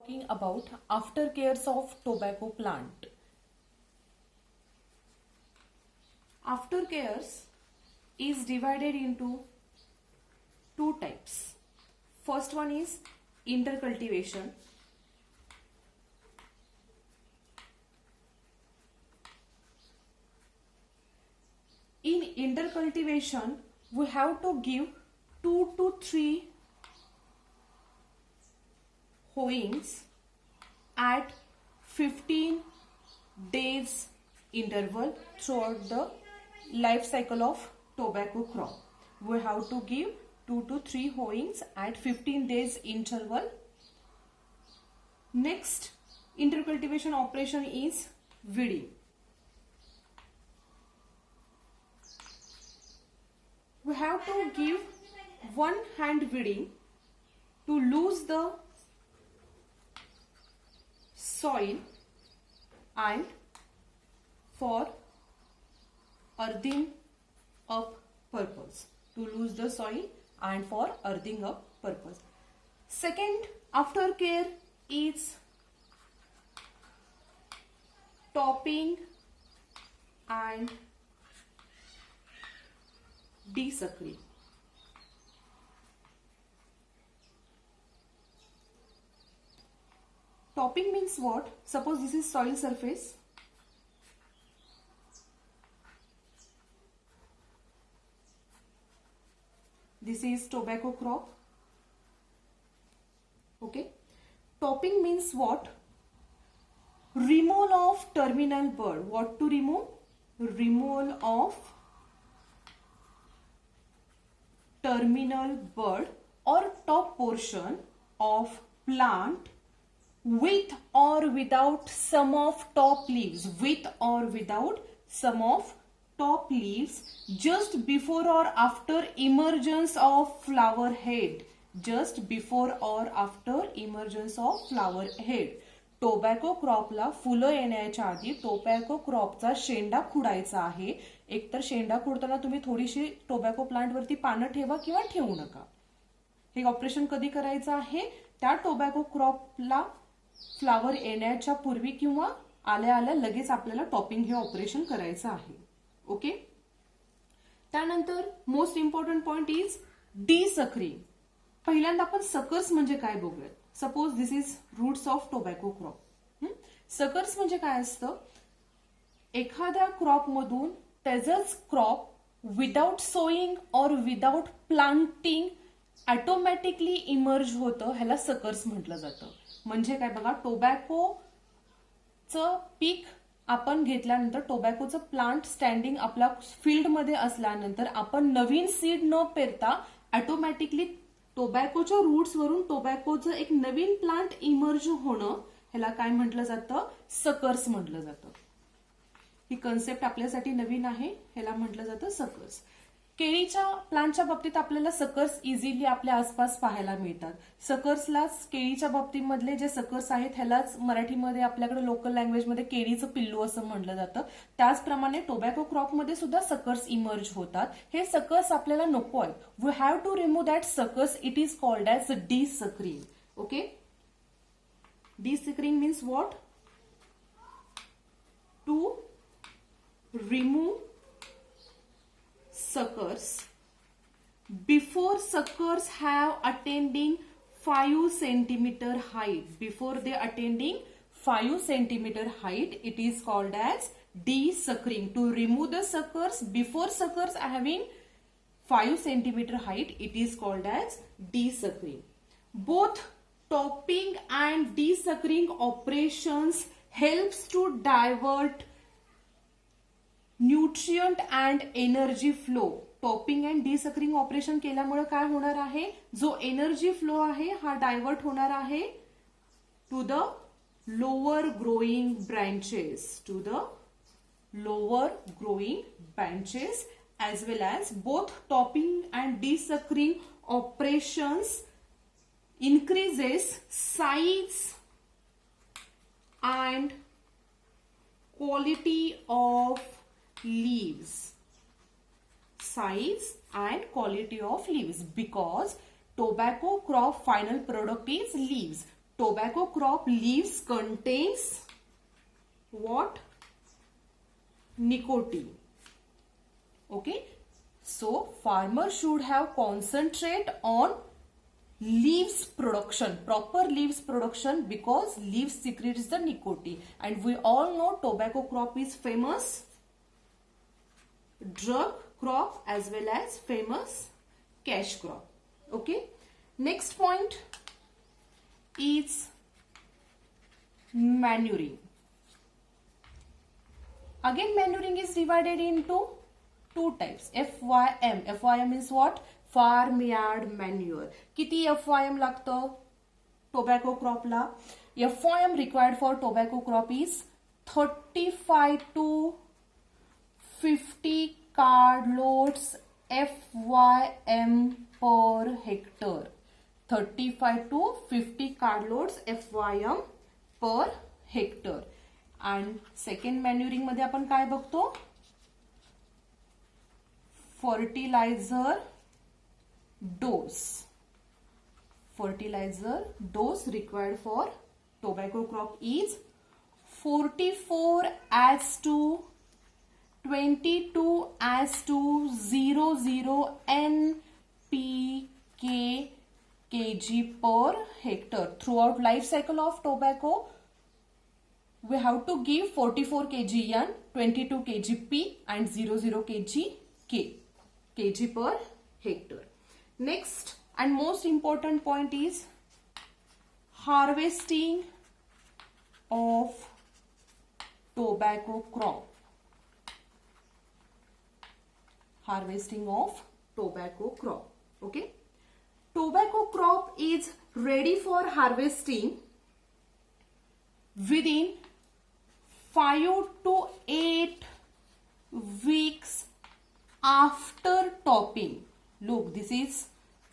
talking about aftercares of tobacco plant. Aftercares is divided into two types. First one is intercultivation. In intercultivation, we have to give 2 to 3 hoeings at 15 days interval throughout the life cycle of tobacco crop. We have to give 2 to 3 hoeings at 15 days interval. Next intercultivation operation is weeding. We have to give one hand weeding to lose the soil and for earthing up purpose. To lose the soil and for earthing up purpose. Second aftercare is topping and desuckering. Topping means what? Suppose this is soil surface. This is tobacco crop. Okay. Topping means what? Removal of terminal bud. What to remove? Removal of terminal bud or top portion of plant with or without some of top leaves, with or without some of top leaves just before or after emergence of flower head, just before or after emergence of flower head. Tobacco क्रॉपला फुलं येण्याच्या आधी tobacco क्रॉपचा शेंडा खुडायचा आहे. एकतर शेंडा खुडताना तुम्ही थोडीशी tobacco plant वरती पानं ठेवा किंवा ठेवू नका. हे ऑपरेशन कधी करायचं आहे? त्या टोबॅको क्रॉपला फ्लावर येण्याच्या पूर्वी किंवा आल्या आल्या लगेच आपल्याला टॉपिंग हे ऑपरेशन करायचं आहे. ओके. त्यानंतर most important point is desuckering. पहिल्यांदा आपण सकर्स म्हणजे काय बघूयात. Suppose this is roots of tobacco crop. Suckers म्हणजे काय असतं? एखाद्या क्रॉप मधून त्याचंच क्रॉप विदाउट सोईंग और विदाउट प्लांटिंग ऑटोमॅटिकली इमर्ज होतं. ह्याला सकर्स म्हटलं जातं. म्हणजे काय बघा, टोबॅकोचं पीक आपण घेतल्यानंतर टोबॅकोचं प्लांट स्टँडिंग आपल्या फील्डमध्ये असल्यानंतर आपण नवीन सीड न पेरता ऑटोमॅटिकली टोबॅकोच्या रूट्स वरून टोबॅकोचं एक नवीन प्लांट इमर्ज होणं, ह्याला काय म्हटलं जातं? सकर्स म्हटलं जातं. ही कन्सेप्ट आपल्यासाठी नवीन आहे. ह्याला म्हटलं जातं सकर्स. केळीच्या प्लांटच्या बाबतीत आपल्याला सकर्स इझिली आपल्या आसपास पाहायला मिळतात. सकर्सलाच केळीच्या बाबतीमधले जे सकर्स आहेत ह्यालाच मराठीमध्ये आपल्याकडे लोकल लँग्वेजमध्ये केळीचं पिल्लू असं म्हटलं जातं. त्याचप्रमाणे टोबॅको क्रॉपमध्ये सुद्धा सकर्स इमर्ज होतात. हे सकर्स आपल्याला नको आहेत. We have to remove that suckers. It is called as desuckering. Okay. Desuckering means what? To remove suckers before suckers have attaining 5 centimeter height. Before they attaining 5 centimeter height, it is called as desuckering. To remove the suckers before suckers are having 5 centimeter height, it is called as desuckering. Both topping and desuckering operations helps to divert nutrient and energy flow. Topping and desuckering operation केल्यामुळे काय होणार आहे? जो energy flow आहे हा divert होणार आहे to the lower growing branches, to the lower growing branches as well as both topping and desuckering operations increases size and quality of leaves. Size and quality of leaves, because tobacco crop final product is leaves. tobacco crop leaves contains what? Nicotine. Okay, so farmer should have concentrate on leaves production, proper leaves production, because leaves secretes the nicotine, and we all know tobacco crop is famous drug crop as well as famous cash crop. Okay, next point is manuring. Again, manuring is divided into two types. FYM. FYM is what? Farmyard manure. किती FYM लागतं tobacco crop ला? FYM required for tobacco crop is 35 to 50 carloads FYM per hectare. 35 to 50 carloads FYM per hectare. And second manuring मध्ये आपण काय बघतो? Fertilizer dose. Fertilizer dose required for tobacco crop is 44 as to 22 as to 00 NPK kg per hectare. Throughout life cycle of tobacco, we have to give 44 kg N, 22 kg P and 00 kg K kg per hectare. Next and most important point is harvesting of tobacco crop. Harvesting of tobacco crop. Okay. Tobacco crop is ready for harvesting within 5 to 8 weeks after topping. Look, this is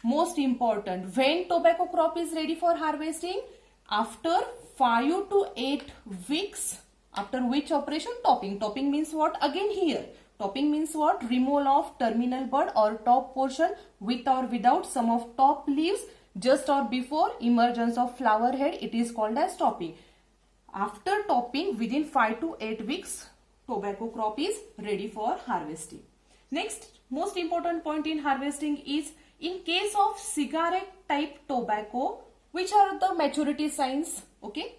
most important. When tobacco crop is ready for harvesting? After 5 to 8 weeks. After which operation? Topping. Topping means what? Again here. Topping means what? Removal of terminal bud or top portion with or without some of top leaves just or before emergence of flower head. It is called as topping. After topping, within 5 to 8 weeks, tobacco crop is ready for harvesting. Next, most important point in harvesting is in case of cigarette type tobacco, which are the maturity signs? Okay.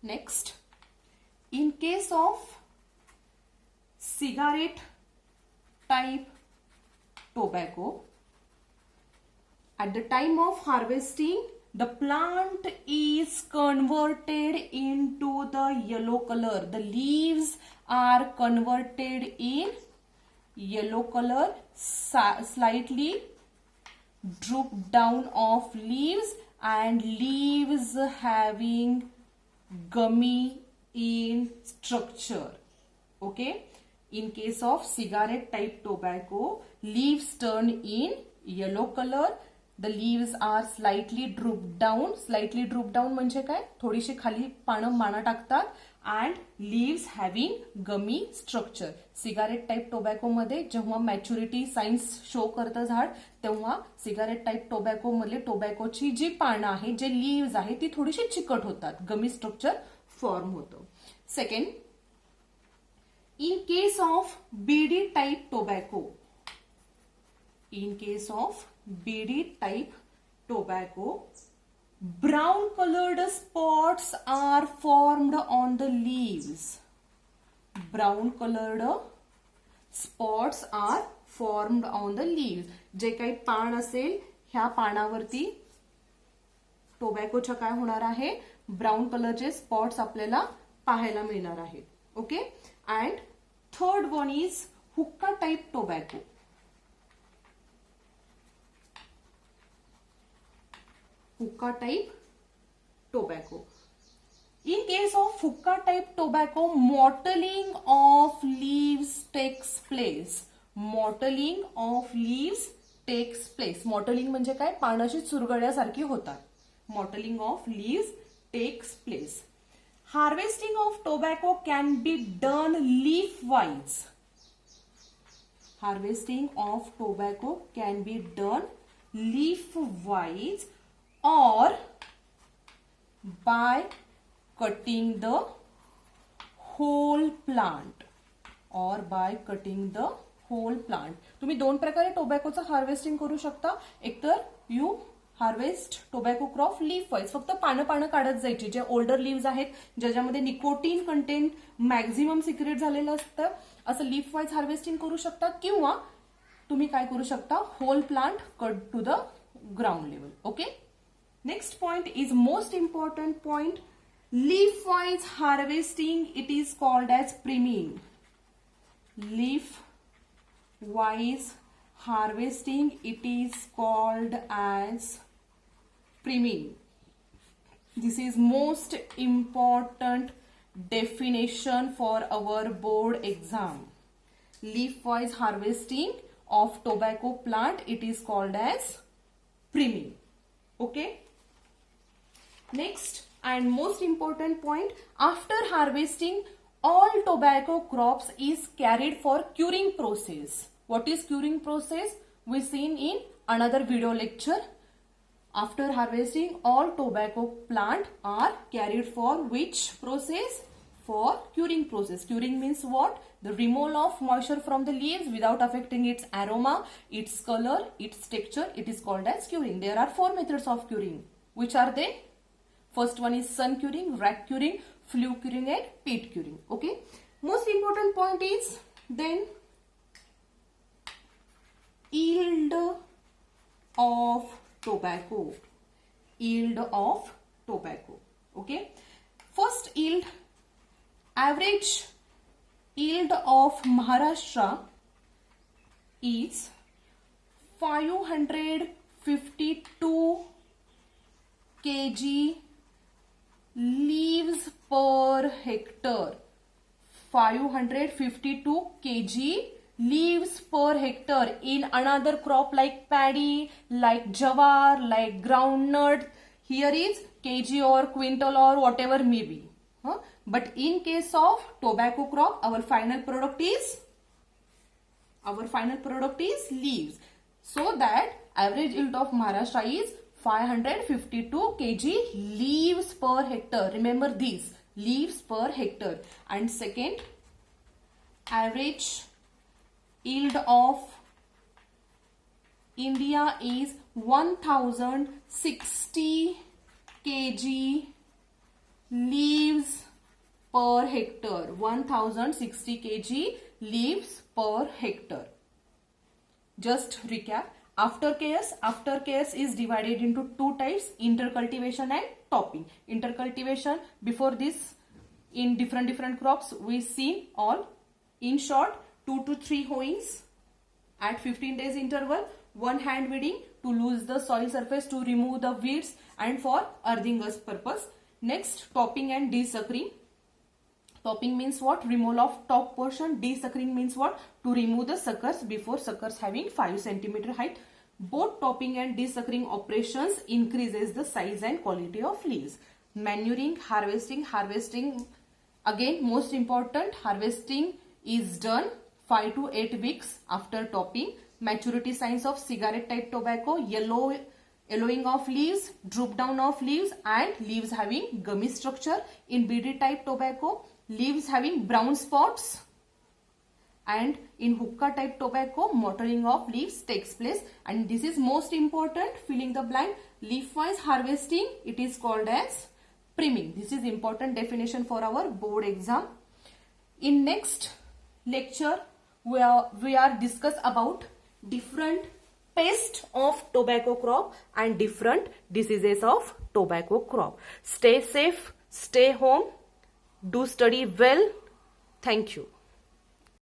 Next, in case of cigarette type tobacco, at the time of harvesting, the plant is converted into the yellow color. The leaves are converted in yellow color, slightly droop down of leaves and leaves having gummy in structure. Okay. In case of cigarette type tobacco, leaves turn in yellow color. The leaves are slightly drooped down. Slightly drooped down म्हणजे काय? थोडीशी खाली पानं माना टाकतात and leaves having gummy structure. Cigarette type tobacco मध्ये जेव्हा maturity signs show करतं झाड तेव्हा सिगारेट टाइप टोबॅको मधले टोबॅकोची जी पानं आहे, जे लीव्स आहे ती थोडीशी चिकट होतात. गमी स्ट्रक्चर फॉर्म होतं. Second, in case of BD type tobacco, in case of BD type tobacco, brown colored spots are formed on the leaves. Brown colored spots are formed on the leaves. जे काही पान असेल ह्या पानावरती टोबॅकोच्या काय होणार आहे? Brown कलरचे spots आपल्याला पाहायला मिळणार आहेत. Okay. And third one is hookah type tobacco. Hookah type tobacco. In case of hookah type tobacco, mottling of leaves takes place. Mottling of leaves takes place. Mottling म्हणजे काय? पानाची चुरगळ्यासारखी होतात. Mottling of leaves takes place. Harvesting of tobacco can be done leaf-wise. Harvesting of tobacco can be done leaf-wise or by cutting the whole plant or by cutting the whole plant. तुम्ही दोन प्रकारे टोबॅकोचं harvesting करू शकता. एकतर you harvest tobacco crop leaf wise, फक्त पानं काढत जायची, जे ओल्डर लीव्स आहेत ज्याच्यामध्ये निकोटीन कंटेंट मॅक्झिमम सिक्रेट झालेलं असतं, असं लीफ वाईज हार्वेस्टिंग करू शकता. किंवा तुम्ही काय करू शकता, whole plant cut to the ground level. Okay, next point is most important point. Leaf wise harvesting it is called as priming. Leaf wise harvesting it is called as priming. This is most important definition for our board exam. Leaf wise harvesting of tobacco plant, it is called as priming. Okay, next and most important point, after harvesting all tobacco crops is carried for curing process. What is curing process? We seen in another video lecture. After harvesting, all tobacco plant are carried for which process? For curing process. Curing means what? The removal of moisture from the leaves without affecting its aroma, its color, its texture. It is called as curing. There are 4 methods of curing. Which are they? First one is sun curing, rack curing, flue curing and peat curing. Okay. Most important point is then yield of tobacco. Yield of tobacco. Okay. First yield, average yield of Maharashtra is 552 kg leaves per hectare. 552 kg leaves per hectare. In another crop like paddy, like jawar, like groundnut, here is kg or quintal or whatever may be. But in case of tobacco crop, our final product is leaves. So that average yield of Maharashtra is 552 kg leaves per hectare. Remember these, leaves per hectare. And second, average yield of India is 1060 kg leaves per hectare. 1060 kg leaves per hectare. Just recap. Aftercares is divided into 2 types, intercultivation and topping. Intercultivation, before this in different crops we seen all. In short, 2 to 3 hoeings at 15 days interval, 1 hand weeding to lose the soil surface to remove the weeds and for earthing purpose. Next, topping and desuckering. Topping means what? Removal of top portion. Desuckering means what? To remove the suckers before suckers having 5 cm height. Both topping and desuckering operations increases the size and quality of leaves. Manuring, harvesting again most important, harvesting is done 5 to 8 weeks after topping. Maturity signs of cigarette type tobacco: yellowing of leaves, droop down of leaves and leaves having gummy structure. In BD type tobacco, leaves having brown spots. And in hookah type tobacco, mottling of leaves takes place. And this is most important, filling the blank. Leaf wise harvesting, it is called as priming. This is important definition for our board exam. In next lecture, we are discuss about different pests of tobacco crop and different diseases of tobacco crop. Stay safe, stay home, do study well. Thank you.